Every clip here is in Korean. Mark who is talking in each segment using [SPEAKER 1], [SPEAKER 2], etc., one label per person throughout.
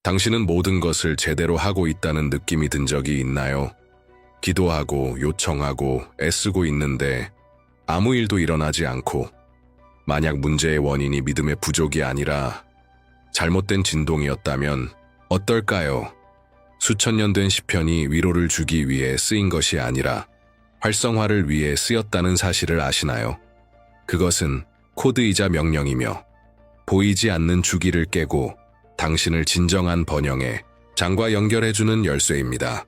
[SPEAKER 1] 당신은 모든 것을 제대로 하고 있다는 느낌이 든 적이 있나요? 기도하고 요청하고 애쓰고 있는데 아무 일도 일어나지 않고, 만약 문제의 원인이 믿음의 부족이 아니라 잘못된 진동이었다면 어떨까요? 수천 년 된 시편이 위로를 주기 위해 쓰인 것이 아니라 활성화를 위해 쓰였다는 사실을 아시나요? 그것은 코드이자 명령이며 보이지 않는 주기를 깨고 당신을 진정한 번영의 장과 연결해주는 열쇠입니다.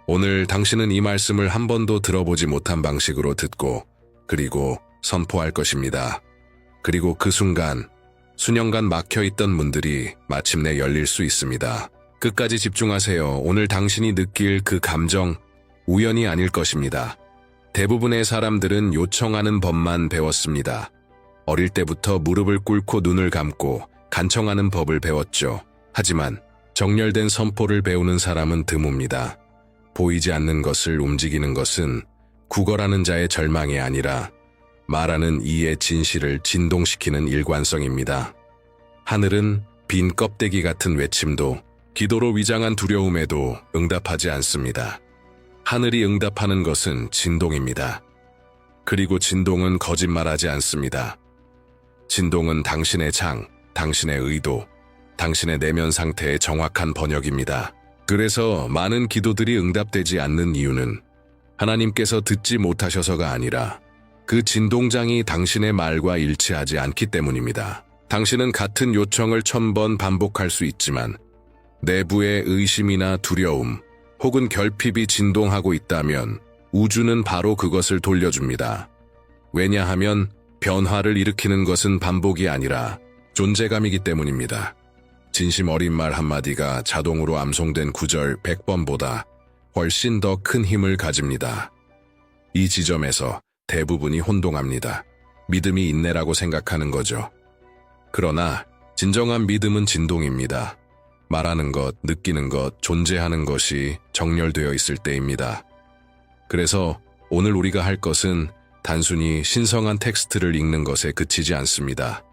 [SPEAKER 1] 오늘 당신은 이 말씀을 한 번도 들어보지 못한 방식으로 듣고 그리고 선포할 것입니다. 그리고 그 순간 수년간 막혀있던 문들이 마침내 열릴 수 있습니다. 끝까지 집중하세요. 오늘 당신이 느낄 그 감정, 우연이 아닐 것입니다. 대부분의 사람들은 요청하는 법만 배웠습니다. 어릴 때부터 무릎을 꿇고 눈을 감고 간청하는 법을 배웠죠. 하지만 정렬된 선포를 배우는 사람은 드뭅니다. 보이지 않는 것을 움직이는 것은 구걸하는 자의 절망이 아니라 말하는 이의 진실을 진동시키는 일관성입니다. 하늘은 빈 껍데기 같은 외침도, 기도로 위장한 두려움에도 응답하지 않습니다. 하늘이 응답하는 것은 진동입니다. 그리고 진동은 거짓말하지 않습니다. 진동은 당신의 장, 당신의 의도, 당신의 내면 상태의 정확한 번역입니다. 그래서 많은 기도들이 응답되지 않는 이유는 하나님께서 듣지 못하셔서가 아니라 그 진동장이 당신의 말과 일치하지 않기 때문입니다. 당신은 같은 요청을 1000번 반복할 수 있지만 내부의 의심이나 두려움 혹은 결핍이 진동하고 있다면 우주는 바로 그것을 돌려줍니다. 왜냐하면 변화를 일으키는 것은 반복이 아니라 존재감이기 때문입니다. 진심 어린 말 한마디가 자동으로 암송된 구절 100번보다 훨씬 더 큰 힘을 가집니다. 이 지점에서 대부분이 혼동합니다. 믿음이 인내라고 생각하는 거죠. 그러나 진정한 믿음은 진동입니다. 말하는 것, 느끼는 것, 존재하는 것이 정렬되어 있을 때입니다. 그래서 오늘 우리가 할 것은 단순히 신성한 텍스트를 읽는 것에 그치지 않습니다.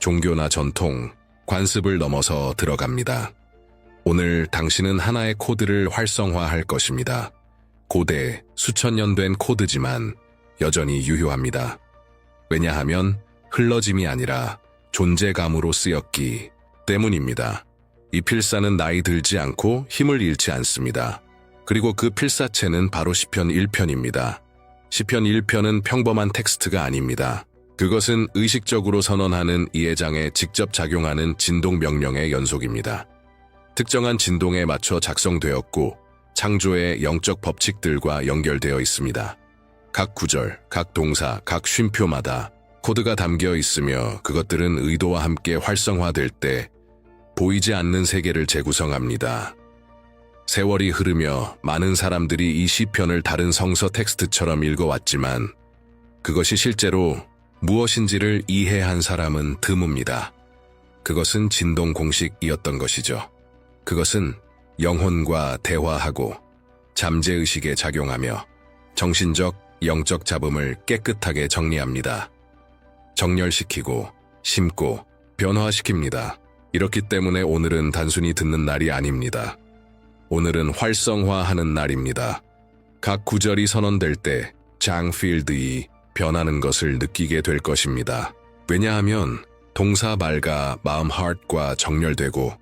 [SPEAKER 1] 종교나 전통, 관습을 넘어서 들어갑니다. 오늘 당신은 하나의 코드를 활성화할 것입니다. 고대, 수천 년 된 코드지만 여전히 유효합니다. 왜냐하면 흘러짐이 아니라 존재감으로 쓰였기 때문입니다. 이 필사는 나이 들지 않고 힘을 잃지 않습니다. 그리고 그 필사체는 바로 시편 1편입니다. 시편 1편은 평범한 텍스트가 아닙니다. 그것은 의식적으로 선언하는 이해장에 직접 작용하는 진동 명령의 연속입니다. 특정한 진동에 맞춰 작성되었고 창조의 영적 법칙들과 연결되어 있습니다. 각 구절, 각 동사, 각 쉼표마다 코드가 담겨 있으며 그것들은 의도와 함께 활성화될 때 보이지 않는 세계를 재구성합니다. 세월이 흐르며 많은 사람들이 이 시편을 다른 성서 텍스트처럼 읽어왔지만 그것이 실제로 무엇인지를 이해한 사람은 드뭅니다. 그것은 진동 공식이었던 것이죠. 그것은 영혼과 대화하고 잠재의식에 작용하며 정신적, 영적 잡음을 깨끗하게 정리합니다. 정렬시키고, 심고, 변화시킵니다. 이렇기 때문에 오늘은 단순히 듣는 날이 아닙니다. 오늘은 활성화하는 날입니다. 각 구절이 선언될 때 장필드이 변하는 것을 느끼게 될 것입니다. 왜냐하면 동사 말과 마음 heart과 정렬되고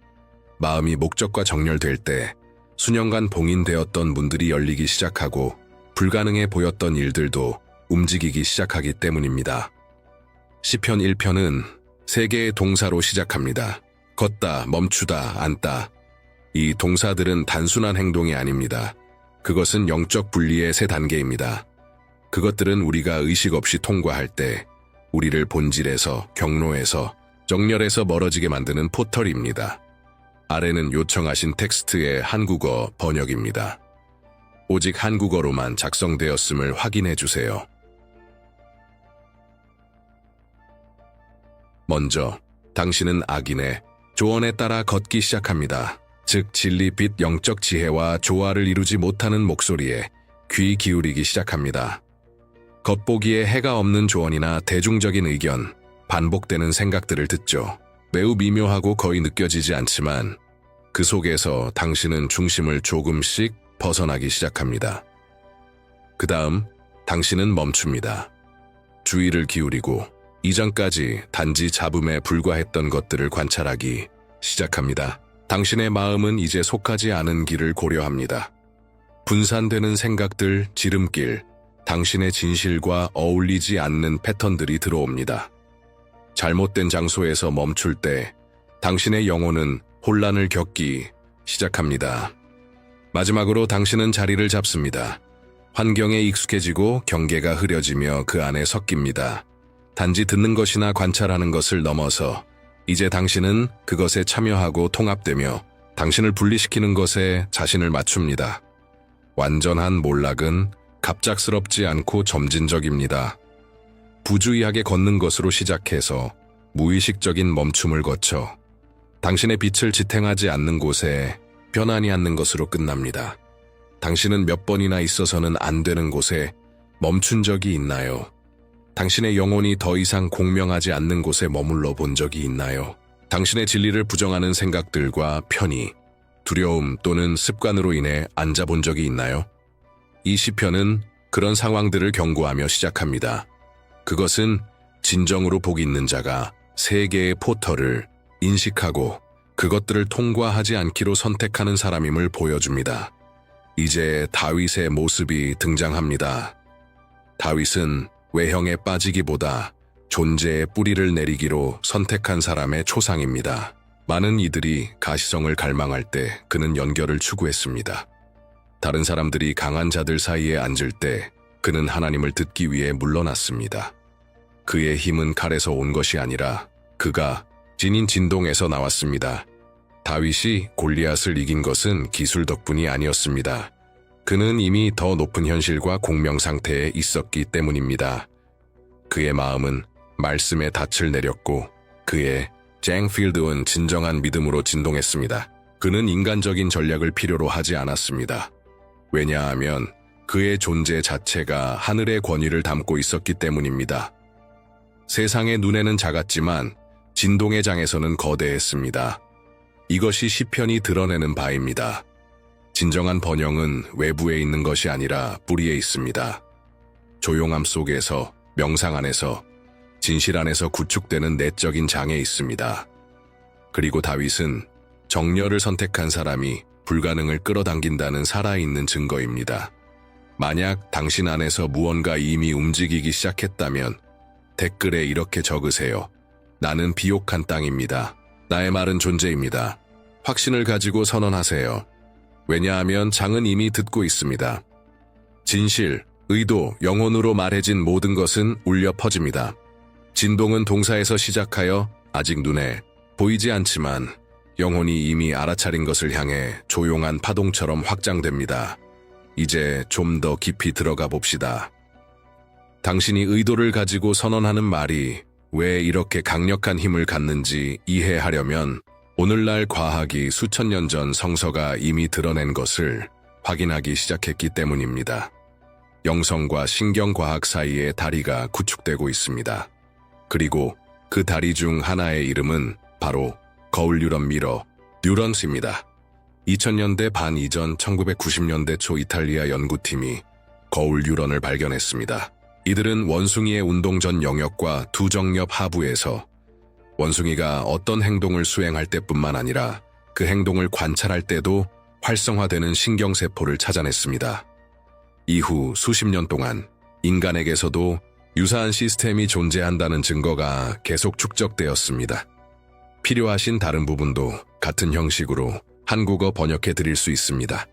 [SPEAKER 1] 마음이 목적과 정렬될 때 수년간 봉인되었던 문들이 열리기 시작하고 불가능해 보였던 일들도 움직이기 시작하기 때문입니다. 시편 1편은 세 개의 동사로 시작합니다. 걷다, 멈추다, 앉다. 이 동사들은 단순한 행동이 아닙니다. 그것은 영적 분리의 세 단계입니다. 그것들은 우리가 의식 없이 통과할 때 우리를 본질에서, 경로에서, 정렬에서 멀어지게 만드는 포털입니다. 아래는 요청하신 텍스트의 한국어 번역입니다. 오직 한국어로만 작성되었음을 확인해 주세요. 먼저, 당신은 악인의 조언에 따라 걷기 시작합니다. 즉 진리 빛 영적 지혜와 조화를 이루지 못하는 목소리에 귀 기울이기 시작합니다. 겉보기에 해가 없는 조언이나 대중적인 의견, 반복되는 생각들을 듣죠. 매우 미묘하고 거의 느껴지지 않지만 그 속에서 당신은 중심을 조금씩 벗어나기 시작합니다. 그 다음 당신은 멈춥니다. 주의를 기울이고 이전까지 단지 잡음에 불과했던 것들을 관찰하기 시작합니다. 당신의 마음은 이제 속하지 않은 길을 고려합니다. 분산되는 생각들, 지름길, 당신의 진실과 어울리지 않는 패턴들이 들어옵니다. 잘못된 장소에서 멈출 때 당신의 영혼은 혼란을 겪기 시작합니다. 마지막으로 당신은 자리를 잡습니다. 환경에 익숙해지고 경계가 흐려지며 그 안에 섞입니다. 단지 듣는 것이나 관찰하는 것을 넘어서 이제 당신은 그것에 참여하고 통합되며 당신을 분리시키는 것에 자신을 맞춥니다. 완전한 몰락은 갑작스럽지 않고 점진적입니다. 부주의하게 걷는 것으로 시작해서 무의식적인 멈춤을 거쳐 당신의 빛을 지탱하지 않는 곳에 변하지 않는 것으로 끝납니다. 당신은 몇 번이나 있어서는 안 되는 곳에 멈춘 적이 있나요? 당신의 영혼이 더 이상 공명하지 않는 곳에 머물러 본 적이 있나요? 당신의 진리를 부정하는 생각들과 편의, 두려움 또는 습관으로 인해 앉아본 적이 있나요? 이 시편은 그런 상황들을 경고하며 시작합니다. 그것은 진정으로 복 있는 자가 세 개의 포털을 인식하고 그것들을 통과하지 않기로 선택하는 사람임을 보여줍니다. 이제 다윗의 모습이 등장합니다. 다윗은 외형에 빠지기보다 존재의 뿌리를 내리기로 선택한 사람의 초상입니다. 많은 이들이 가시성을 갈망할 때 그는 연결을 추구했습니다. 다른 사람들이 강한 자들 사이에 앉을 때 그는 하나님을 듣기 위해 물러났습니다. 그의 힘은 칼에서 온 것이 아니라 그가 지닌 진동에서 나왔습니다. 다윗이 골리앗을 이긴 것은 기술 덕분이 아니었습니다. 그는 이미 더 높은 현실과 공명 상태에 있었기 때문입니다. 그의 마음은 말씀의 닻을 내렸고 그의 쟁필드는 진정한 믿음으로 진동했습니다. 그는 인간적인 전략을 필요로 하지 않았습니다. 왜냐하면 그의 존재 자체가 하늘의 권위를 담고 있었기 때문입니다. 세상의 눈에는 작았지만 진동의 장에서는 거대했습니다. 이것이 시편이 드러내는 바입니다. 진정한 번영은 외부에 있는 것이 아니라 뿌리에 있습니다. 조용함 속에서, 명상 안에서, 진실 안에서 구축되는 내적인 장에 있습니다. 그리고 다윗은 정열을 선택한 사람이 불가능을 끌어당긴다는 살아있는 증거입니다. 만약 당신 안에서 무언가 이미 움직이기 시작했다면 댓글에 이렇게 적으세요. 나는 비옥한 땅입니다. 나의 말은 존재입니다. 확신을 가지고 선언하세요. 왜냐하면 장은 이미 듣고 있습니다. 진실, 의도, 영혼으로 말해진 모든 것은 울려 퍼집니다. 진동은 동사에서 시작하여 아직 눈에 보이지 않지만 영혼이 이미 알아차린 것을 향해 조용한 파동처럼 확장됩니다. 이제 좀 더 깊이 들어가 봅시다. 당신이 의도를 가지고 선언하는 말이 왜 이렇게 강력한 힘을 갖는지 이해하려면 오늘날 과학이 수천 년 전 성서가 이미 드러낸 것을 확인하기 시작했기 때문입니다. 영성과 신경과학 사이에 다리가 구축되고 있습니다. 그리고 그 다리 중 하나의 이름은 바로 거울 뉴런 미러, 뉴런스입니다. 2000년대 반 이전 1990년대 초 이탈리아 연구팀이 거울 뉴런을 발견했습니다. 이들은 원숭이의 운동 전 영역과 두 정엽 하부에서 원숭이가 어떤 행동을 수행할 때뿐만 아니라 그 행동을 관찰할 때도 활성화되는 신경세포를 찾아냈습니다. 이후 수십 년 동안 인간에게서도 유사한 시스템이 존재한다는 증거가 계속 축적되었습니다. 필요하신 다른 부분도 같은 형식으로 한국어 번역해 드릴 수 있습니다.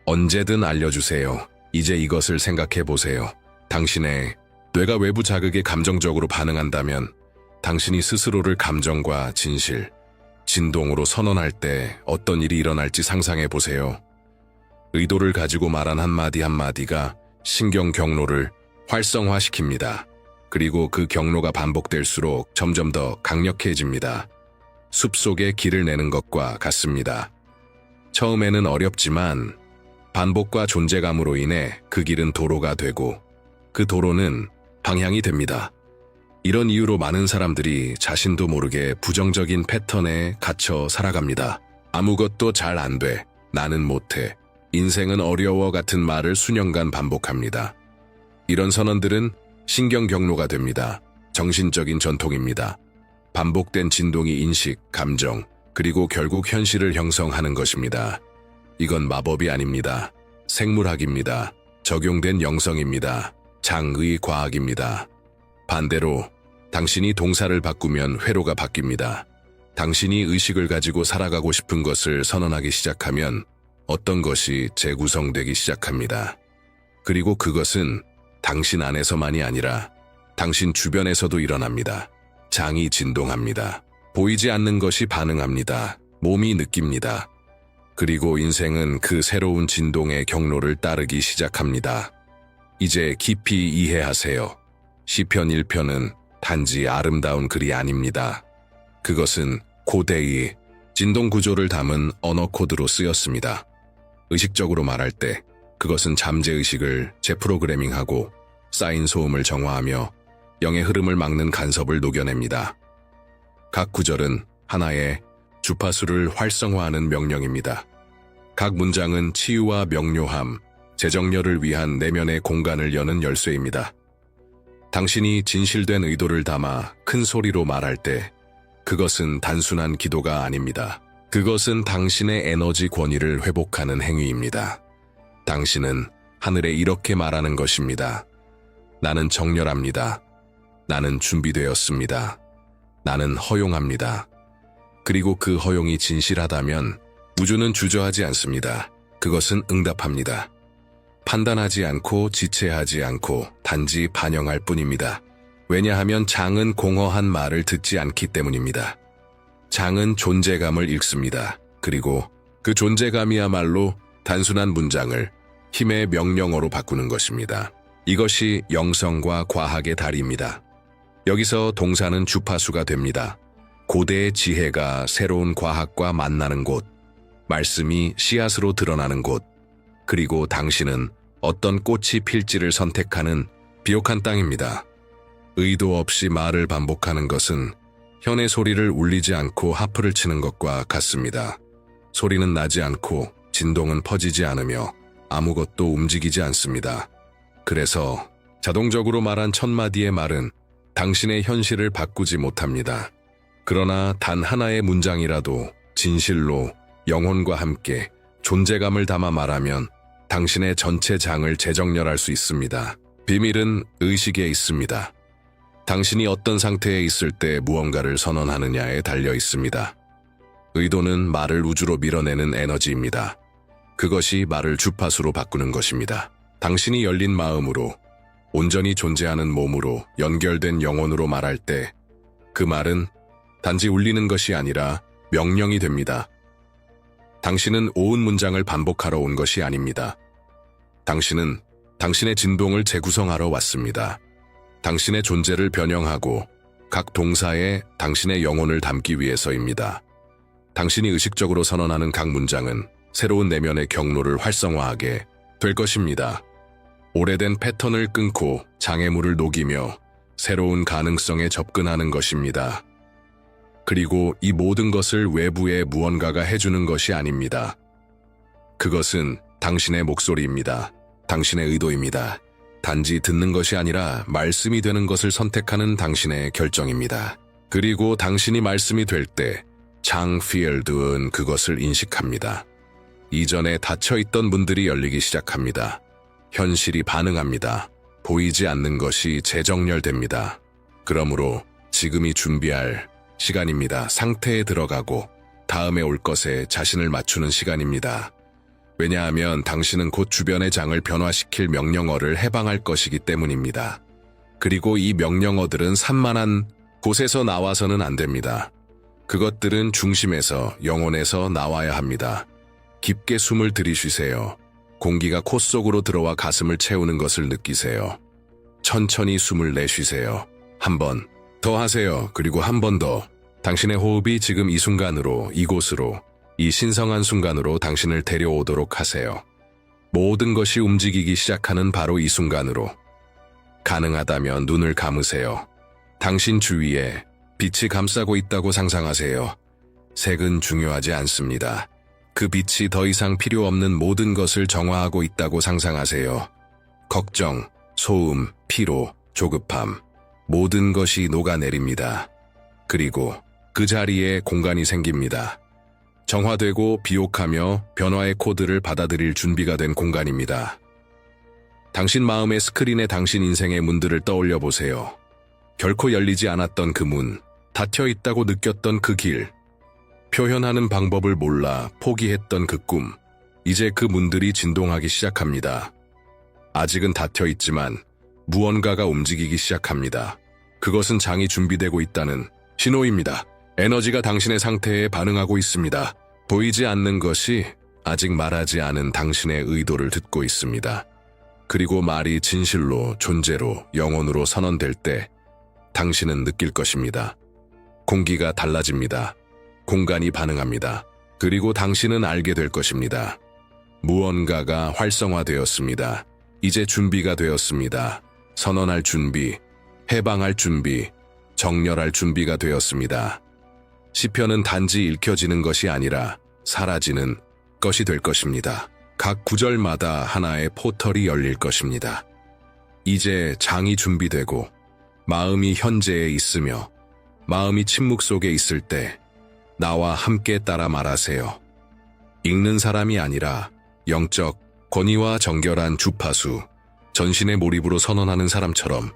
[SPEAKER 1] 언제든 알려주세요. 이제 이것을 생각해 보세요. 당신의 뇌가 외부 자극에 감정적으로 반응한다면 당신이 스스로를 감정과 진실, 진동으로 선언할 때 어떤 일이 일어날지 상상해 보세요. 의도를 가지고 말한 한마디 한마디가 신경 경로를 활성화시킵니다. 그리고 그 경로가 반복될수록 점점 더 강력해집니다. 숲속에 길을 내는 것과 같습니다. 처음에는 어렵지만 반복과 존재감으로 인해 그 길은 도로가 되고 그 도로는 방향이 됩니다. 이런 이유로 많은 사람들이 자신도 모르게 부정적인 패턴에 갇혀 살아갑니다. 아무것도 잘 안 돼. 나는 못해. 인생은 어려워 같은 말을 수년간 반복합니다. 이런 선언들은 신경 경로가 됩니다. 정신적인 전통입니다. 반복된 진동이 인식, 감정, 그리고 결국 현실을 형성하는 것입니다. 이건 마법이 아닙니다. 생물학입니다. 적용된 영성입니다. 장의 과학입니다. 반대로 당신이 동사를 바꾸면 회로가 바뀝니다. 당신이 의식을 가지고 살아가고 싶은 것을 선언하기 시작하면 어떤 것이 재구성되기 시작합니다. 그리고 그것은 당신 안에서만이 아니라 당신 주변에서도 일어납니다. 장이 진동합니다. 보이지 않는 것이 반응합니다. 몸이 느낍니다. 그리고 인생은 그 새로운 진동의 경로를 따르기 시작합니다. 이제 깊이 이해하세요. 시편 1편은 단지 아름다운 글이 아닙니다. 그것은 고대의 진동 구조를 담은 언어 코드로 쓰였습니다. 의식적으로 말할 때 그것은 잠재의식을 재프로그래밍하고 쌓인 소음을 정화하며 영의 흐름을 막는 간섭을 녹여냅니다. 각 구절은 하나의 주파수를 활성화하는 명령입니다. 각 문장은 치유와 명료함, 재정렬을 위한 내면의 공간을 여는 열쇠입니다. 당신이 진실된 의도를 담아 큰 소리로 말할 때 그것은 단순한 기도가 아닙니다. 그것은 당신의 에너지 권위를 회복하는 행위입니다. 당신은 하늘에 이렇게 말하는 것입니다. 나는 정렬합니다. 나는 준비되었습니다. 나는 허용합니다. 그리고 그 허용이 진실하다면 우주는 주저하지 않습니다. 그것은 응답합니다. 판단하지 않고 지체하지 않고 단지 반영할 뿐입니다. 왜냐하면 장은 공허한 말을 듣지 않기 때문입니다. 장은 존재감을 읽습니다. 그리고 그 존재감이야말로 단순한 문장을 힘의 명령어로 바꾸는 것입니다. 이것이 영성과 과학의 달입니다. 여기서 동사는 주파수가 됩니다. 고대의 지혜가 새로운 과학과 만나는 곳, 말씀이 씨앗으로 드러나는 곳, 그리고 당신은 어떤 꽃이 필지를 선택하는 비옥한 땅입니다. 의도 없이 말을 반복하는 것은 현의 소리를 울리지 않고 하프를 치는 것과 같습니다. 소리는 나지 않고 진동은 퍼지지 않으며 아무것도 움직이지 않습니다. 그래서 자동적으로 말한 1000마디의 말은 당신의 현실을 바꾸지 못합니다. 그러나 단 하나의 문장이라도 진실로 영혼과 함께 존재감을 담아 말하면 당신의 전체 장을 재정렬할 수 있습니다. 비밀은 의식에 있습니다. 당신이 어떤 상태에 있을 때 무언가를 선언하느냐에 달려 있습니다. 의도는 말을 우주로 밀어내는 에너지입니다. 그것이 말을 주파수로 바꾸는 것입니다. 당신이 열린 마음으로, 온전히 존재하는 몸으로, 연결된 영혼으로 말할 때 그 말은 단지 울리는 것이 아니라 명령이 됩니다. 당신은 온 문장을 반복하러 온 것이 아닙니다. 당신은 당신의 진동을 재구성하러 왔습니다. 당신의 존재를 변형하고 각 동사에 당신의 영혼을 담기 위해서입니다. 당신이 의식적으로 선언하는 각 문장은 새로운 내면의 경로를 활성화하게 될 것입니다. 오래된 패턴을 끊고 장애물을 녹이며 새로운 가능성에 접근하는 것입니다. 그리고 이 모든 것을 외부의 무언가가 해주는 것이 아닙니다. 그것은 당신의 목소리입니다. 당신의 의도입니다. 단지 듣는 것이 아니라 말씀이 되는 것을 선택하는 당신의 결정입니다. 그리고 당신이 말씀이 될 때 장 필드는 그것을 인식합니다. 이전에 닫혀있던 문들이 열리기 시작합니다. 현실이 반응합니다. 보이지 않는 것이 재정렬됩니다. 그러므로 지금이 준비할 시간입니다. 상태에 들어가고 다음에 올 것에 자신을 맞추는 시간입니다. 왜냐하면 당신은 곧 주변의 장을 변화시킬 명령어를 해방할 것이기 때문입니다. 그리고 이 명령어들은 산만한 곳에서 나와서는 안 됩니다. 그것들은 중심에서, 영혼에서 나와야 합니다. 깊게 숨을 들이쉬세요. 공기가 코 속으로 들어와 가슴을 채우는 것을 느끼세요. 천천히 숨을 내쉬세요. 한 번 더 하세요. 그리고 한 번 더. 당신의 호흡이 지금 이 순간으로, 이곳으로, 이 신성한 순간으로 당신을 데려오도록 하세요. 모든 것이 움직이기 시작하는 바로 이 순간으로. 가능하다면 눈을 감으세요. 당신 주위에 빛이 감싸고 있다고 상상하세요. 색은 중요하지 않습니다. 그 빛이 더 이상 필요 없는 모든 것을 정화하고 있다고 상상하세요. 걱정, 소음, 피로, 조급함, 모든 것이 녹아내립니다. 그리고 그 자리에 공간이 생깁니다. 정화되고 비옥하며 변화의 코드를 받아들일 준비가 된 공간입니다. 당신 마음의 스크린에 당신 인생의 문들을 떠올려 보세요. 결코 열리지 않았던 그 문, 닫혀 있다고 느꼈던 그 길, 표현하는 방법을 몰라 포기했던 그 꿈, 이제 그 문들이 진동하기 시작합니다. 아직은 닫혀 있지만 무언가가 움직이기 시작합니다. 그것은 장이 준비되고 있다는 신호입니다. 에너지가 당신의 상태에 반응하고 있습니다. 보이지 않는 것이 아직 말하지 않은 당신의 의도를 듣고 있습니다. 그리고 말이 진실로, 존재로, 영혼으로 선언될 때 당신은 느낄 것입니다. 공기가 달라집니다. 공간이 반응합니다. 그리고 당신은 알게 될 것입니다. 무언가가 활성화되었습니다. 이제 준비가 되었습니다. 선언할 준비, 해방할 준비, 정렬할 준비가 되었습니다. 시편은 단지 읽혀지는 것이 아니라 사라지는 것이 될 것입니다. 각 구절마다 하나의 포털이 열릴 것입니다. 이제 장이 준비되고 마음이 현재에 있으며 마음이 침묵 속에 있을 때 나와 함께 따라 말하세요. 읽는 사람이 아니라 영적, 권위와 정결한 주파수, 전신의 몰입으로 선언하는 사람처럼.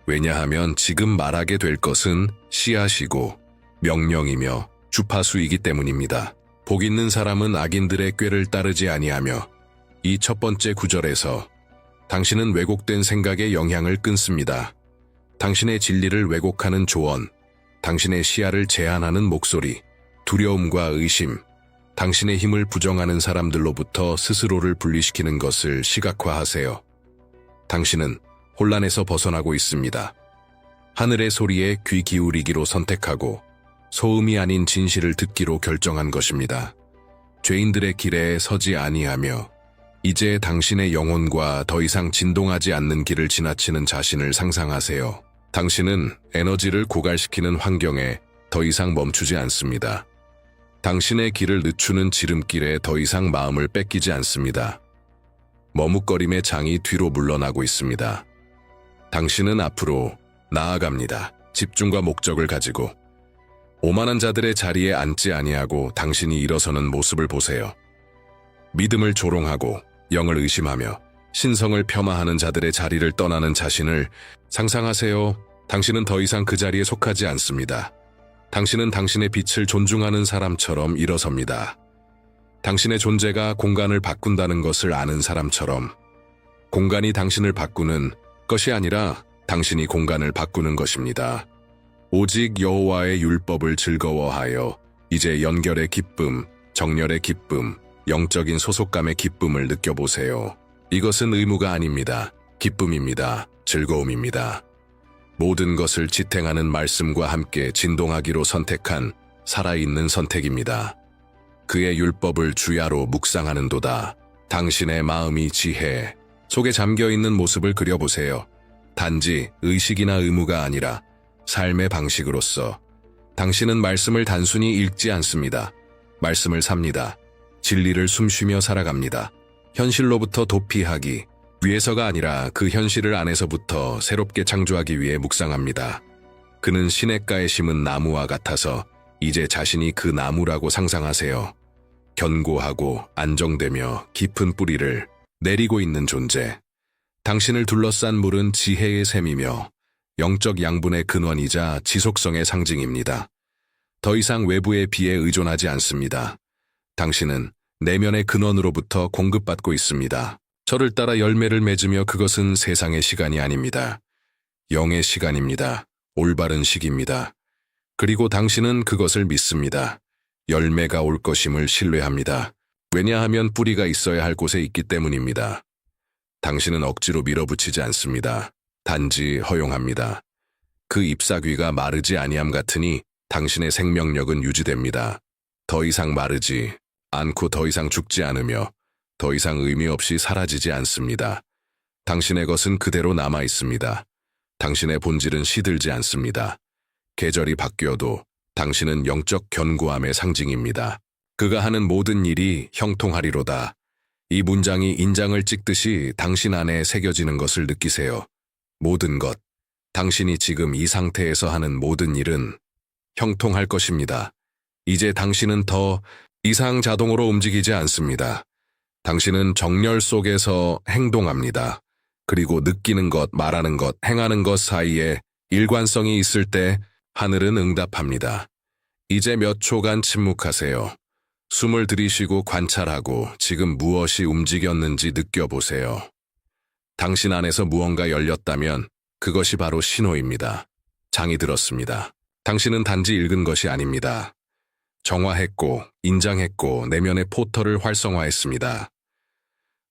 [SPEAKER 1] 왜냐하면 지금 말하게 될 것은 씨앗이고 명령이며 주파수이기 때문입니다. 복 있는 사람은 악인들의 꾀를 따르지 아니하며. 이 첫 번째 구절에서 당신은 왜곡된 생각의 영향을 끊습니다. 당신의 진리를 왜곡하는 조언, 당신의 시야를 제한하는 목소리, 두려움과 의심, 당신의 힘을 부정하는 사람들로부터 스스로를 분리시키는 것을 시각화하세요. 당신은 혼란에서 벗어나고 있습니다. 하늘의 소리에 귀 기울이기로 선택하고 소음이 아닌 진실을 듣기로 결정한 것입니다. 죄인들의 길에 서지 아니하며 이제 당신의 영혼과 더 이상 진동하지 않는 길을 지나치는 자신을 상상하세요. 당신은 에너지를 고갈시키는 환경에 더 이상 멈추지 않습니다. 당신의 길을 늦추는 지름길에 더 이상 마음을 뺏기지 않습니다. 머뭇거림의 장이 뒤로 물러나고 있습니다. 당신은 앞으로 나아갑니다. 집중과 목적을 가지고. 오만한 자들의 자리에 앉지 아니하고 당신이 일어서는 모습을 보세요. 믿음을 조롱하고 영을 의심하며 신성을 폄하하는 자들의 자리를 떠나는 자신을 상상하세요. 당신은 더 이상 그 자리에 속하지 않습니다. 당신은 당신의 빛을 존중하는 사람처럼 일어섭니다. 당신의 존재가 공간을 바꾼다는 것을 아는 사람처럼. 공간이 당신을 바꾸는 것이 아니라 당신이 공간을 바꾸는 것입니다. 오직 여호와의 율법을 즐거워하여 이제 연결의 기쁨, 정렬의 기쁨, 영적인 소속감의 기쁨을 느껴보세요. 이것은 의무가 아닙니다. 기쁨입니다. 즐거움입니다. 모든 것을 지탱하는 말씀과 함께 진동하기로 선택한 살아있는 선택입니다. 그의 율법을 주야로 묵상하는도다. 당신의 마음이 지혜 속에 잠겨있는 모습을 그려보세요. 단지 의식이나 의무가 아니라 삶의 방식으로서. 당신은 말씀을 단순히 읽지 않습니다. 말씀을 삽니다. 진리를 숨쉬며 살아갑니다. 현실로부터 도피하기 위해서가 아니라 그 현실을 안에서부터 새롭게 창조하기 위해 묵상합니다. 그는 시냇가에 심은 나무와 같아서 이제 자신이 그 나무라고 상상하세요. 견고하고 안정되며 깊은 뿌리를 내리고 있는 존재. 당신을 둘러싼 물은 지혜의 샘이며 영적 양분의 근원이자 지속성의 상징입니다. 더 이상 외부의 비에 의존하지 않습니다. 당신은 내면의 근원으로부터 공급받고 있습니다. 저를 따라 열매를 맺으며 그것은 세상의 시간이 아닙니다. 영의 시간입니다. 올바른 시기입니다. 그리고 당신은 그것을 믿습니다. 열매가 올 것임을 신뢰합니다. 왜냐하면 뿌리가 있어야 할 곳에 있기 때문입니다. 당신은 억지로 밀어붙이지 않습니다. 단지 허용합니다. 그 잎사귀가 마르지 아니함 같으니 당신의 생명력은 유지됩니다. 더 이상 마르지 않고 더 이상 죽지 않으며 더 이상 의미 없이 사라지지 않습니다. 당신의 것은 그대로 남아 있습니다. 당신의 본질은 시들지 않습니다. 계절이 바뀌어도 당신은 영적 견고함의 상징입니다. 그가 하는 모든 일이 형통하리로다. 이 문장이 인장을 찍듯이 당신 안에 새겨지는 것을 느끼세요. 모든 것, 당신이 지금 이 상태에서 하는 모든 일은 형통할 것입니다. 이제 당신은 더 이상 자동으로 움직이지 않습니다. 당신은 정렬 속에서 행동합니다. 그리고 느끼는 것, 말하는 것, 행하는 것 사이에 일관성이 있을 때 하늘은 응답합니다. 이제 몇 초간 침묵하세요. 숨을 들이쉬고 관찰하고 지금 무엇이 움직였는지 느껴보세요. 당신 안에서 무언가 열렸다면 그것이 바로 신호입니다. 장이 들었습니다. 당신은 단지 읽은 것이 아닙니다. 정화했고, 인장했고, 내면의 포털을 활성화했습니다.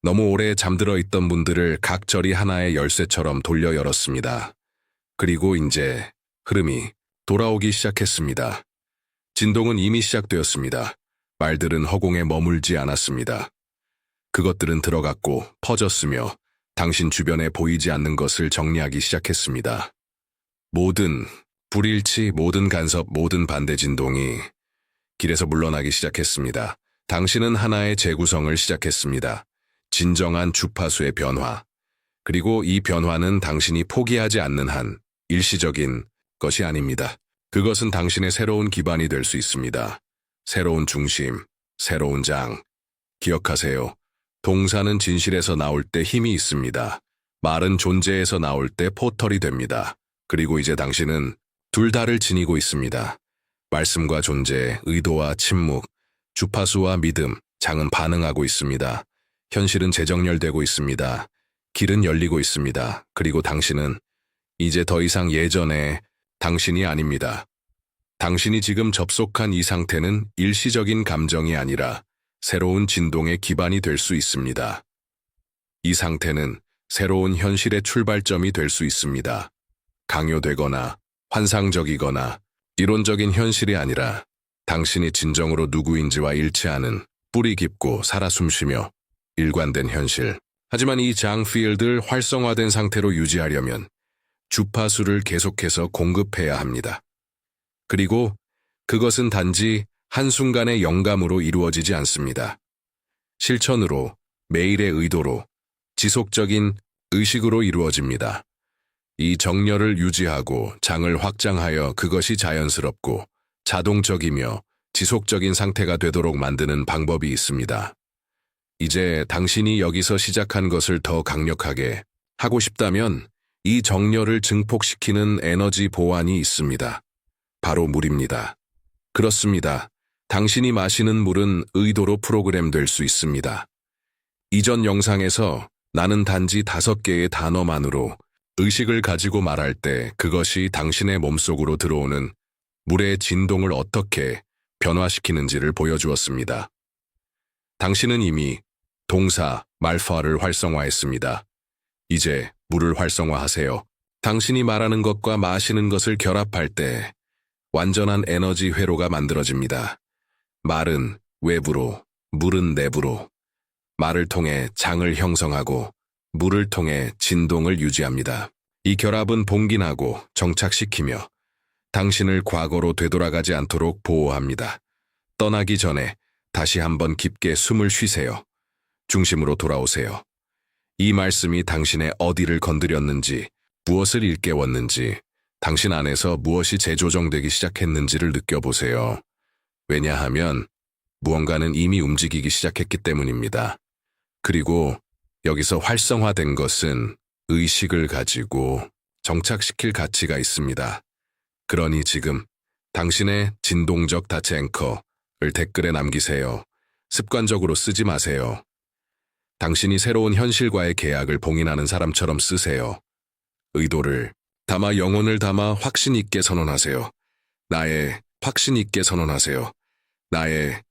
[SPEAKER 1] 너무 오래 잠들어 있던 문들을 각절이 하나의 열쇠처럼 돌려 열었습니다. 그리고 이제 흐름이 돌아오기 시작했습니다. 진동은 이미 시작되었습니다. 말들은 허공에 머물지 않았습니다. 그것들은 들어갔고 퍼졌으며 당신 주변에 보이지 않는 것을 정리하기 시작했습니다. 모든 불일치, 모든 간섭, 모든 반대 진동이 길에서 물러나기 시작했습니다. 당신은 하나의 재구성을 시작했습니다. 진정한 주파수의 변화. 그리고 이 변화는 당신이 포기하지 않는 한 일시적인 것이 아닙니다. 그것은 당신의 새로운 기반이 될 수 있습니다. 새로운 중심, 새로운 장. 기억하세요. 동사는 진실에서 나올 때 힘이 있습니다. 말은 존재에서 나올 때 포털이 됩니다. 그리고 이제 당신은 둘 다를 지니고 있습니다. 말씀과 존재, 의도와 침묵, 주파수와 믿음, 장은 반응하고 있습니다. 현실은 재정렬되고 있습니다. 길은 열리고 있습니다. 그리고 당신은 이제 더 이상 예전의 당신이 아닙니다. 당신이 지금 접속한 이 상태는 일시적인 감정이 아니라 새로운 진동의 기반이 될 수 있습니다. 이 상태는 새로운 현실의 출발점이 될 수 있습니다. 강요되거나 환상적이거나 이론적인 현실이 아니라 당신이 진정으로 누구인지와 일치하는 뿌리 깊고 살아 숨쉬며 일관된 현실. 하지만 이 장 필드를 활성화된 상태로 유지하려면 주파수를 계속해서 공급해야 합니다. 그리고 그것은 단지 한순간의 영감으로 이루어지지 않습니다. 실천으로, 매일의 의도로, 지속적인 의식으로 이루어집니다. 이 정렬을 유지하고 장을 확장하여 그것이 자연스럽고 자동적이며 지속적인 상태가 되도록 만드는 방법이 있습니다. 이제 당신이 여기서 시작한 것을 더 강력하게 하고 싶다면 이 정렬을 증폭시키는 에너지 보완이 있습니다. 바로 물입니다. 그렇습니다. 당신이 마시는 물은 의도로 프로그램될 수 있습니다. 이전 영상에서 나는 단지 5개의 단어만으로 의식을 가지고 말할 때 그것이 당신의 몸속으로 들어오는 물의 진동을 어떻게 변화시키는지를 보여주었습니다. 당신은 이미 동사, 말파를 활성화했습니다. 이제 물을 활성화하세요. 당신이 말하는 것과 마시는 것을 결합할 때 완전한 에너지 회로가 만들어집니다. 말은 외부로, 물은 내부로. 말을 통해 장을 형성하고 물을 통해 진동을 유지합니다. 이 결합은 봉긴하고 정착시키며 당신을 과거로 되돌아가지 않도록 보호합니다. 떠나기 전에 다시 한번 깊게 숨을 쉬세요. 중심으로 돌아오세요. 이 말씀이 당신의 어디를 건드렸는지, 무엇을 일깨웠는지, 당신 안에서 무엇이 재조정되기 시작했는지를 느껴보세요. 왜냐하면 무언가는 이미 움직이기 시작했기 때문입니다. 그리고 여기서 활성화된 것은 의식을 가지고 정착시킬 가치가 있습니다. 그러니 지금 당신의 진동적 닫체 앵커를 댓글에 남기세요. 습관적으로 쓰지 마세요. 당신이 새로운 현실과의 계약을 봉인하는 사람처럼 쓰세요. 의도를 담아 영혼을 담아 확신 있게 선언하세요. 나의 확신 있게 선언하세요. 나의